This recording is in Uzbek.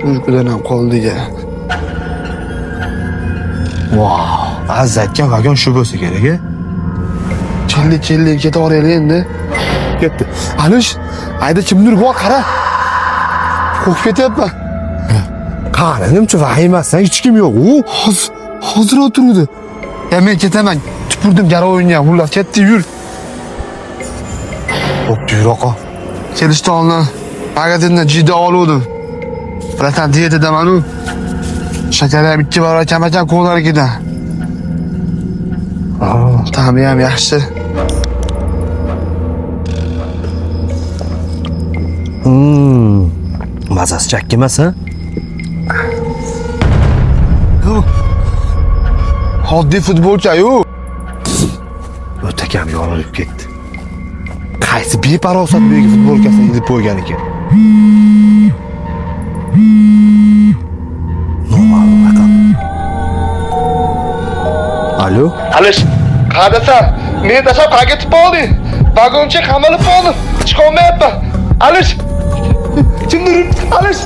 Uyqudan ham qoldi-ya. Wow, aziz aytgan vagon shu bo'lsa kerak-a? Chilli ketaveraylik endi. Ketdi. Alish, ayda kimdir bor, qara. Qo'rqib ketyapman. Qara, nimcha vahimasan, hech kim yo'q. Hozir o'tirdi. Men ketaman. Tupurdim garovingga. Xullas, ketdi, yur. Bo'pti, yur oqa. Kelishtonli magazindan jida oluvdim. Bilasan, diyetidaman-u. Shakar ham 2 barobar kam-kam ko'narkidan. Ta'mi ham yaxshi. Mazasi chakki emas-a? Oddiy futbolchi-yu. O'ta kam yorilib ketdi. Qaysi beparosat bo'yiga futbolkasini yilib qo'ygan ekan? Noma'lum raqam. Alo? Alish, qayerdasan? Meni tashlab qayerga ketib qolding? Vagoncha qamalib qoldim. Chiqa olmayapman. Alish! Kimdir? Alish!